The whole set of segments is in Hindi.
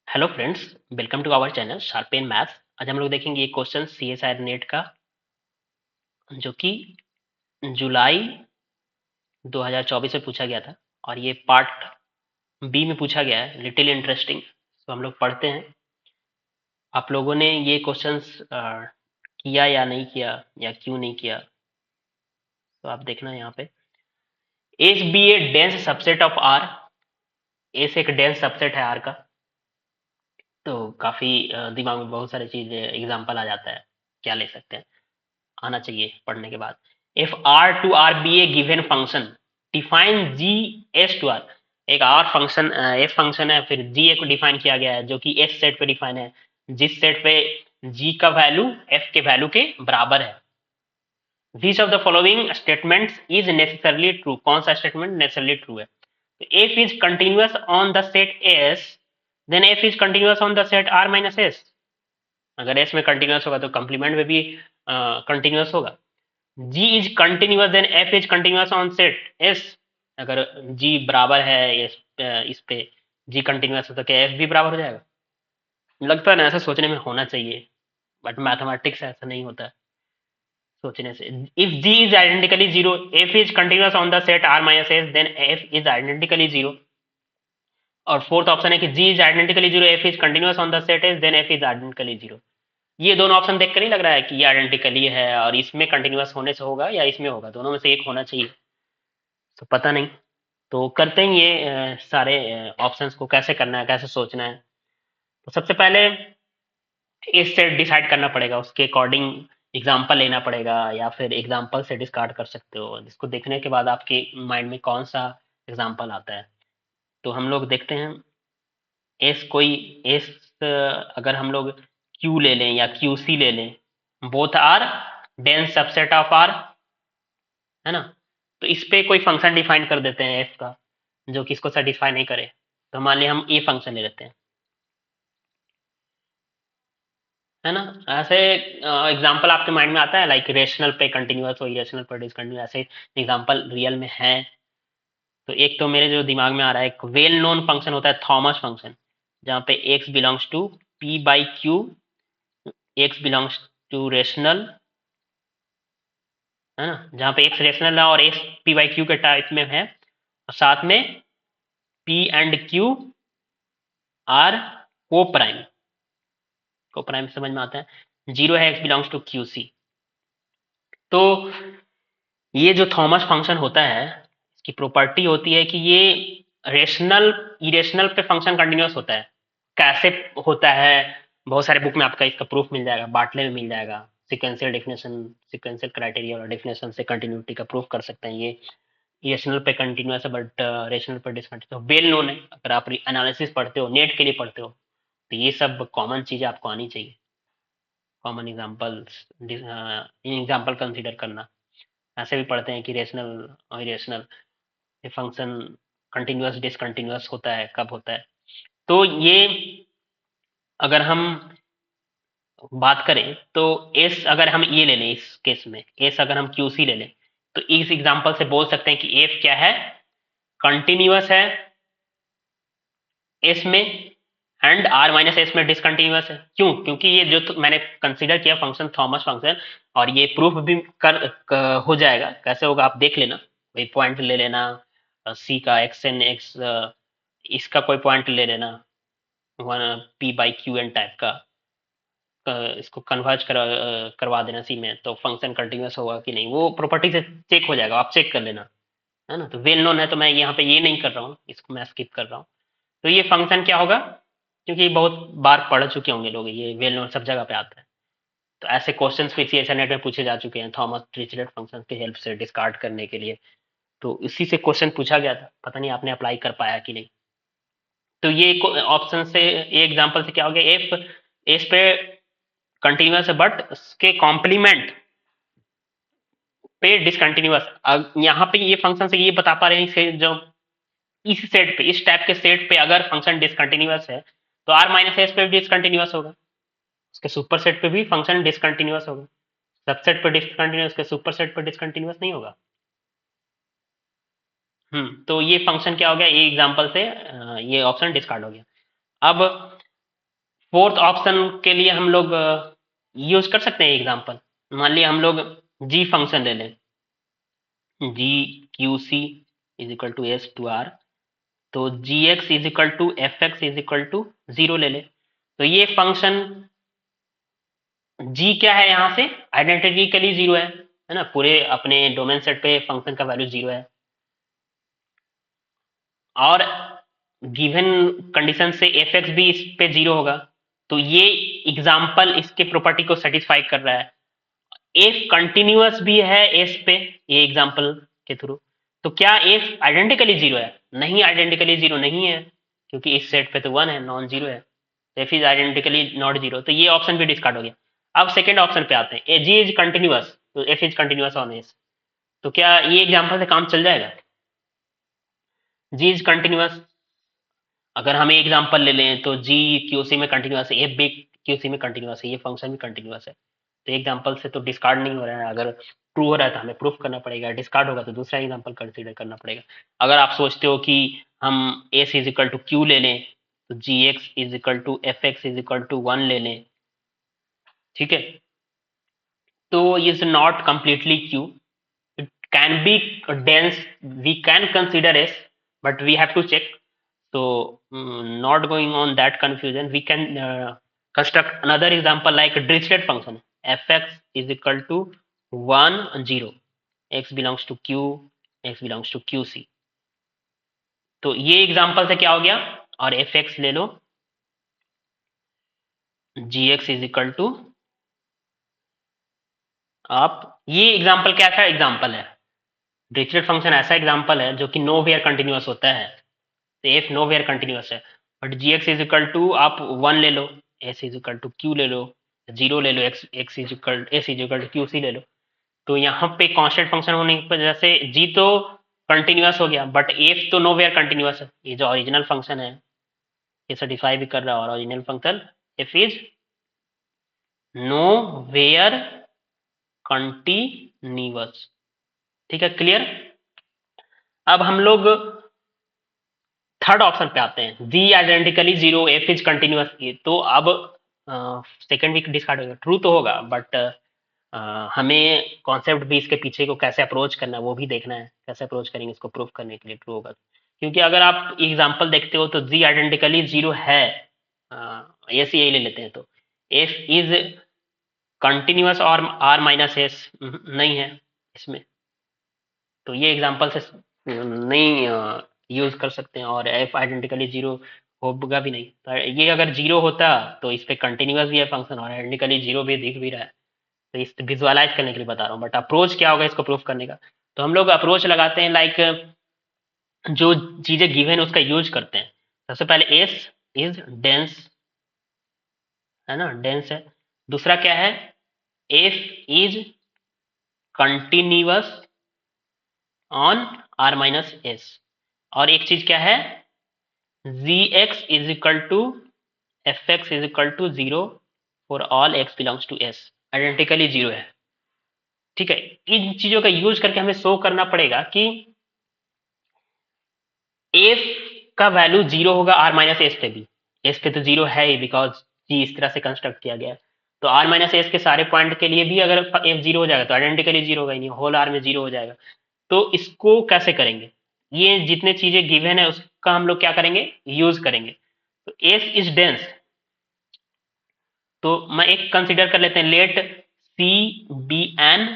Hello friends, welcome to our channel sharp pen maths. आज हम लोग देखेंगे एक क्वेश्चन सीएसआई नेट का, जो कि जुलाई 2024 में पूछा गया था और ये पार्ट बी में पूछा गया है। लिटिल इंटरेस्टिंग, तो हम लोग पढ़ते हैं। आप लोगों ने ये क्वेश्चंस किया या नहीं किया, या क्यों नहीं किया, तो आप देखना यहाँ पे। S be a dense subset of R. S एक डेंस सबसेट है आर का। तो काफी दिमाग में बहुत सारी चीजें एग्जाम्पल आ जाता है, क्या ले सकते हैं, आना चाहिए पढ़ने के बाद। If R to R be a given function, define G S to R. एक आर फंक्शन एफ फंक्शन है, फिर जी ए को डिफाइन किया गया है जो कि एस सेट पे डिफाइन है, जिस सेट पे जी का वैल्यू एफ के वैल्यू के बराबर है। Which of the following statements is necessarily true. कौन सा स्टेटमेंट नेसेसरली ट्रू है? F is continuous on the set S, then F is continuous on the set R minus S. अगर एस में कंटिन्यूअस होगा तो कंप्लीमेंट में भी कंटिन्यूअस होगा। G is continuous then F is continuous on set S। अगर G बराबर है इस पे G कंटिन्यूअस है तो क्या F भी बराबर हो जाएगा? लगता है ना, ऐसा सोचने में होना चाहिए, बट मैथमेटिक्स ऐसा नहीं होता है सोचने से। If G is identically zero, F is continuous on the set R minus S, then F is identically zero. और फोर्थ ऑप्शन है कि G is identically zero, F is continuous on the set S, then F is identically zero. ये दोनों ऑप्शन देख कर नहीं लग रहा है कि ये आइडेंटिकली है और इसमें कंटिन्यूअस होने से होगा या इसमें होगा, दोनों में से एक होना चाहिए। तो पता नहीं, तो करते हैं ये सारे ऑप्शंस को कैसे करना है, कैसे सोचना है। तो सबसे पहले इस से डिसाइड करना पड़ेगा, उसके अकॉर्डिंग एग्जाम्पल लेना पड़ेगा, या फिर एग्जाम्पल से डिस्कार्ड कर सकते हो, जिसको देखने के बाद आपके माइंड में कौन सा एग्जाम्पल आता है। तो हम लोग देखते हैं। एस कोई एस, अगर हम लोग क्यू ले लें या क्यू सी ले लें, both are dense subset of R, है ना। तो इस पे कोई फंक्शन डिफाइन कर देते हैं एफ का, जो कि इसको सेटिस्फाई नहीं करे। तो मान लिया हम ए फंक्शन ले लेते हैं, है ना। ऐसे एग्जांपल आपके माइंड में आता है, लाइक रेशनल पे कंटिन्यूअस हो, इरेशनल पे डिसकंटिन्यूअस, ऐसे एग्जांपल रियल में है। तो एक तो मेरे जो दिमाग में आ रहा है, एक वेल नोन फंक्शन होता है थॉमस फंक्शन, जहाँ पे x belongs to p by Q, x belongs to rational, है ना, जहाँ पे x रेशनल है और x p बाई क्यू के टाइप में है, और साथ में p and q are coprime. Coprime समझ में आता है, जीरो है x belongs to Q C. तो ये जो थॉमस फंक्शन होता है, इसकी प्रॉपर्टी होती है कि ये रेशनल इरेशनल पे फंक्शन कंटिन्यूअस होता है। कैसे होता है? बहुत सारे बुक में आपका इसका प्रूफ मिल जाएगा, बाटले में मिल जाएगा। सिक्वेंशियल डेफिनेशन, सिक्वेंशियल क्राइटेरिया और डेफिनेशन से कंटिन्यूटी का प्रूफ कर सकते हैं। ये इरेशनल पे कंटिन्यूअस है, बट रेशनल पे डिसकंटिन्यूअस वेल नोन है। अगर आप एनालिसिस पढ़ते हो, नेट के लिए पढ़ते हो, तो ये सब कॉमन चीजें आपको आनी चाहिए। कॉमन एग्जाम्पल्स, एग्जाम्पल कंसिडर करना। ऐसे भी पढ़ते हैं कि रेशनल और इरेशनल फंक्शन कंटिन्यूअस डिसकंटिन्यूअस होता है, कब होता है। तो ये अगर हम बात करें तो एस अगर हम ये ले लें, इस केस में एस अगर हम क्यूसी ले लें, तो इस एग्जांपल से बोल सकते हैं कि एफ क्या है, कंटिन्यूअस है एस में, एंड आर माइनस एस में डिसकंटिन्यूअस है। क्यों? क्योंकि ये जो मैंने कंसीडर किया फंक्शन थॉमस फंक्शन, और ये प्रूफ भी हो जाएगा। कैसे होगा आप देख लेना, कोई पॉइंट ले लेना, सी का एक्स एन एक्स, इसका कोई पॉइंट ले लेना, P by Q N type का, इसको कन्वर्ज करवा देना सी में, तो फंक्शन कंटिन्यूअस होगा कि नहीं, वो प्रॉपर्टी से चेक हो जाएगा, आप चेक कर लेना, है ना। तो वेल नोन है, तो मैं यहाँ पे ये नहीं कर रहा हूँ, इसको मैं स्किप कर रहा हूँ। तो ये फंक्शन क्या होगा, क्योंकि बहुत बार पढ़ चुके होंगे लोग, ये वेल नोन सब जगह पे आता है। तो ऐसे क्वेश्चंस भी सी नेट में पूछे जा चुके हैं, थॉमस डिरिचलेट फंक्शन की हेल्प से डिस्कार्ड करने के लिए। तो इसी से क्वेश्चन पूछा गया था, पता नहीं आपने अप्लाई कर पाया कि नहीं। तो ये ऑप्शन से, ये एग्जांपल से क्या हो गया, एफ एस पे कंटिन्यूअस है, बट उसके कॉम्प्लीमेंट पे डिसकंटिन्यूअस। यहाँ पे ये फंक्शन से ये बता पा रहे हैं, जो इस सेट पे, इस टाइप के सेट पे अगर फंक्शन डिसकंटिन्यूअस है, तो आर माइनस एस पे भी डिसकंटिन्यूअस होगा, उसके सुपर सेट पे भी फंक्शन डिसकंटिन्यूअस होगा। सबसेट पे डिसकंटिन्यूअस, के सुपर सेट पे डिसकंटिन्यूअस नहीं होगा। तो ये फंक्शन क्या हो गया, ये एग्जांपल से ये ऑप्शन डिस्कार्ड हो गया। अब फोर्थ ऑप्शन के लिए हम लोग यूज कर सकते हैं एग्जांपल। मान लिया हम लोग जी फंक्शन ले लें, G Q C is equal to S to R, तो G X is equal to F X is equal to 0 ले लें। तो ये फंक्शन जी क्या है, यहाँ से आइडेंटिकली 0 है ना, पूरे अपने डोमेन सेट पे फंक्शन का वैल्यू 0 है, और गिवन कंडीशन से एफ एक्स भी इस पे 0 होगा। तो ये एग्जाम्पल इसके प्रॉपर्टी को सेटिस्फाई कर रहा है। एफ कंटिन्यूअस भी है एस पे, ये एग्जाम्पल के थ्रू। तो क्या एफ आइडेंटिकली 0 है? नहीं, आइडेंटिकली 0 नहीं है, क्योंकि इस सेट पे तो 1 है, नॉन 0 है। एफ इज आइडेंटिकली नॉट 0, तो ये ऑप्शन भी डिस्कार्ड हो गया। अब सेकेंड ऑप्शन पे आते हैं, जी इज कंटिन्यूअस, तो F is continuous on S. तो क्या ये एग्जाम्पल से काम चल जाएगा? जी इज कंटिन्यूअस, अगर हम एग्जांपल ले लें तो जी क्यूसी में कंटिन्यूअस है, एफ भी क्यूसी में कंटिन्यूअस है, ये फंक्शन भी कंटिन्यूअस है। तो एग्जांपल से तो डिस्कार्ड नहीं हो रहा है। अगर ट्रू हो रहा है तो हमें प्रूफ करना पड़ेगा, डिस्कार्ड होगा तो दूसरा एग्जांपल कंसीडर करना पड़ेगा। अगर आप सोचते हो कि हम S is equal to Q ले लें, तो G X is equal to F X is equal to 1 ले लें, ठीक है। तो is not completely Q, it can be dense, we can consider s, but we have to check. So not going on that confusion, we can construct another example like Dirichlet function, fx is equal to 1 0, x belongs to q, x belongs to qc। तो ये एग्जांपल से क्या हो गया, और fx ले लो, gx इज इक्वल टू, आप ये एग्जांपल कैसा एग्जांपल है? डिरिचलेट फंक्शन ऐसा एग्जांपल है जो कि नो वेयर कंटिन्यूअस होता है, तो एफ नो वेयर कंटिन्यूअस है। But G X is equal to आप 1 ले लो, S is equal to Q ले लो, 0 ले लो, X X is equal S is equal to Q C ले लो। तो यहाँ पे कांस्टेंट फंक्शन होने की वजह से जी तो कंटिन्यूअस हो गया, बट एफ तो नो वेयर कंटिन्यूअस है। ये जो ओरिजिनल फंक्शन है ये सेटिस्फाई भी कर रहा है, और original function F is nowhere continuous. ठीक है, क्लियर। अब हम लोग थर्ड ऑप्शन पे आते हैं, जी आइडेंटिकली 0, एफ इज कंटिन्यूअस। तो अब सेकेंड वीक डिस्कार्ड होगा, ट्रू तो होगा, बट हमें कॉन्सेप्ट भी इसके पीछे को कैसे अप्रोच करना है वो भी देखना है, कैसे अप्रोच करेंगे इसको प्रूफ करने के लिए ट्रू होगा। क्योंकि अगर आप एग्जांपल देखते हो तो जी आइडेंटिकली 0 है, ऐसे यही ले लेते हैं। तो एफ इज कंटिन्यूअस और आर माइनस एस नहीं है इसमें, तो ये एग्जांपल से नहीं यूज कर सकते हैं, और एफ आइडेंटिकली 0 होगा भी नहीं। तो ये अगर 0 होता तो इस पे कंटिन्यूअस भी है फंक्शन, और आइडेंटिकली 0 भी दिख भी रहा है। तो इस विजुअलाइज करने के लिए बता रहा हूँ, बट अप्रोच क्या होगा इसको प्रूफ करने का। तो हम लोग अप्रोच लगाते हैं लाइक जो चीजें गिवन है उसका यूज करते हैं। सबसे पहले एस इज डेंस, है ना, डेंस है। दूसरा क्या है, F is continuous on R minus S. और एक चीज क्या है, G X is equal to F X is equal to 0 for all X belongs to S, identically 0 है। ठीक है, इन चीजों का यूज करके हमें शो करना पड़ेगा कि एफ का वैल्यू 0 होगा आर माइनस एस पे भी। एस पे तो 0 है ही, बिकॉज जी इस तरह से कंस्ट्रक्ट किया गया है। तो आर माइनस एस के सारे पॉइंट के लिए भी अगर एफ 0 हो जाएगा तो आइडेंटिकली 0 होगा ही नहीं, होल आर में 0 हो जाएगा। तो इसको कैसे करेंगे, ये जितने चीजें गिवन है उसका हम लोग क्या करेंगे, यूज करेंगे। तो एफ इज डेंस, तो मैं एक कंसिडर कर लेते हैं, let C be an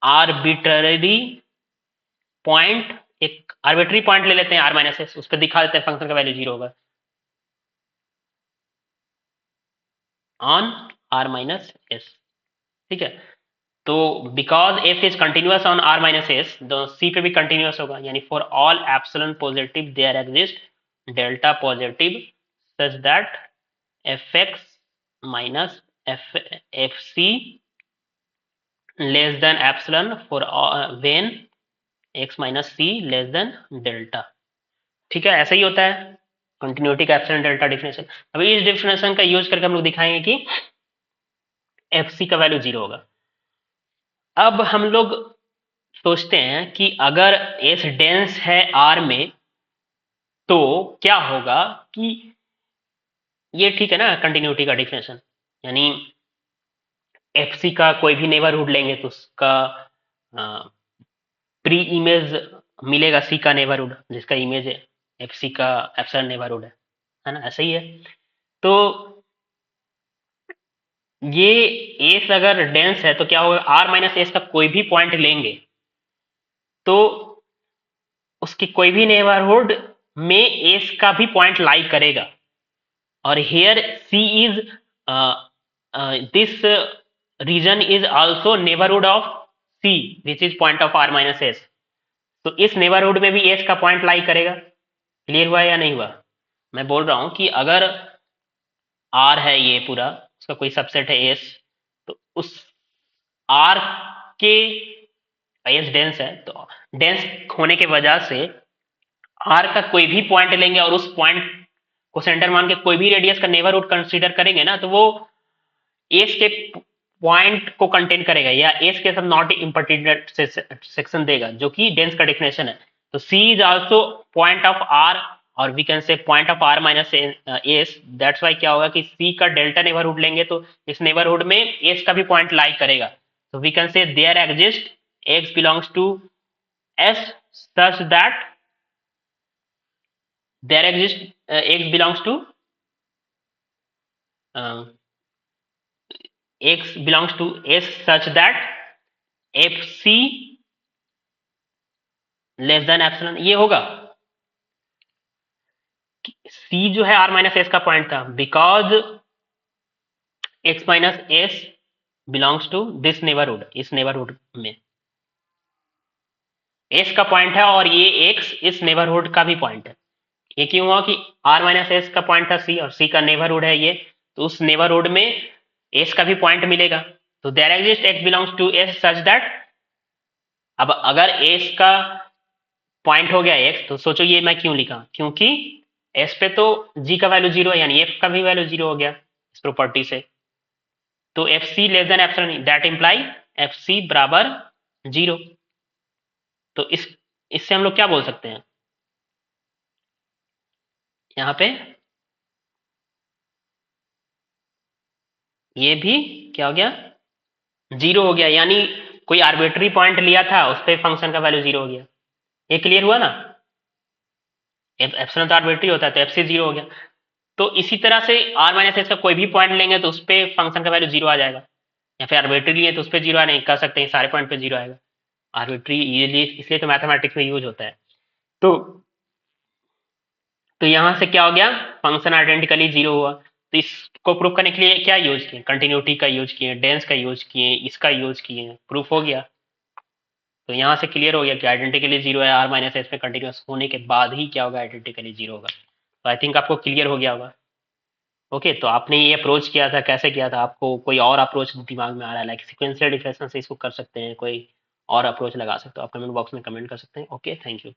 arbitrary point, एक आर्बिट्ररी पॉइंट ले लेते हैं आर माइनस एस, उस पर दिखा देते हैं फंक्शन का वैल्यू 0 होगा ऑन आर माइनस एस। ठीक है, तो because F is continuous on R minus S, तो सी पे भी कंटिन्यूअस होगा, यानी for all epsilon positive there exist delta positive such that F X minus F C less than epsilon for when X minus C less than delta. ठीक है, ऐसा ही होता है कंटिन्यूटी का एप्सिलॉन डेल्टा डिफिनेशन। अभी इस डिफिनेशन का यूज करके हम लोग दिखाएंगे कि एफ सी का वैल्यू 0 होगा। अब हम लोग सोचते हैं कि अगर एस डेंस है आर में तो क्या होगा कि ये ठीक है ना कंटिन्यूटी का डिफिनेशन, यानी एफ सी का कोई भी नेबरहुड लेंगे तो उसका प्री इमेज मिलेगा सी का नेबरहुड, जिसका इमेज एफ सी का एप्सिलॉन नेबरहुड है ना, ऐसा ही है। तो ये एस अगर डेंस है तो क्या होगा, आर माइनस एस का कोई भी पॉइंट लेंगे तो उसकी कोई भी नेबरहुड में एस का भी पॉइंट लाई करेगा। और here C is this region is also neighbourhood of C which is point of R minus S. तो इस नेबरहुड में भी एस का पॉइंट लाई करेगा। क्लियर हुआ या नहीं हुआ? मैं बोल रहा हूं कि अगर आर है ये पूरा, उसका कोई सबसेट है एस, तो उस आर के एस डेंस है, तो डेंस होने के वजह से आर का कोई भी पॉइंट लेंगे और उस पॉइंट को सेंटर मान के कोई भी रेडियस का नेबरहुड कंसीडर करेंगे ना, तो वो एस के पॉइंट को कंटेन करेगा या एस के साथ नॉट इम्पर्टिनेट सेक्शन देगा, जो कि डेंस का डेफिनेशन है। तो C is also point of R, और we can say point of R minus S. That's why क्या होगा कि सी का डेल्टा नेबरहुड लेंगे तो इस नेबरहुड में एस का भी पॉइंट लाई करेगा। तो we can say there exist X belongs to S such that there exists x belongs to x belongs to s such that fc less than epsilon. ये होगा c जो है r माइनस एस का पॉइंट था, because x minus S belongs to this neighbourhood, इस नेबरहुड में s का पॉइंट है और ये x इस नेबरहुड का भी पॉइंट है। ये क्यों हुआ कि r माइनस एस का पॉइंट था c और c का नेबरहुड है ये, तो उस नेबरहुड में s का भी पॉइंट मिलेगा। तो there exist x belongs to s such that, अब अगर s का पॉइंट हो गया x, तो सोचो ये मैं क्यों लिखा, क्योंकि s पे तो g का वैल्यू 0 है, यानी f का भी वैल्यू 0 हो गया इस प्रॉपर्टी से। तो F C less than epsilon, that imply F C बराबर 0। तो इससे हम लोग क्या बोल सकते हैं, यहाँ पे ये भी क्या हो गया, 0 हो गया, यानी कोई आर्बिट्री पॉइंट लिया था उस पर फंक्शन का वैल्यू 0 हो गया। ये क्लियर हुआ ना? एप्सिलॉन तो आर्बिट्री होता है, तो एफ सी 0 हो गया। तो इसी तरह से आर माइनस एस का कोई भी पॉइंट लेंगे तो उस पर फंक्शन का वैल्यू 0 आ जाएगा, या फिर आर्बिट्री लिए तो उस पर 0 आ नहीं कर सकते हैं, सारे पॉइंट पे 0 आएगा। आर्बिट्री ये इसलिए तो मैथमेटिक्स में यूज होता है। तो यहाँ से क्या हो गया, फंक्शन आइडेंटिकली 0 हुआ। तो इसको प्रूफ करने के लिए क्या यूज किए, कंटिन्यूटी का यूज किए, डेंस का यूज किए, इसका यूज किए, प्रूफ हो गया। तो यहाँ से क्लियर हो गया कि आइडेंटिकली 0 है, आर माइनस एस पे कंटिन्यूस होने के बाद ही क्या होगा, आइडेंटिकली 0 होगा। तो आई थिंक आपको क्लियर हो गया होगा। ओके, तो आपने ये अप्रोच किया था, कैसे किया था, आपको कोई और अप्रोच दिमाग में आ रहा है, लाइक सिक्वेंशियल डिफरेंस से इसको कर सकते हैं, कोई और अप्रोच लगा सकते हो, आप कमेंट बॉक्स में कमेंट कर सकते हैं। Okay, thank you.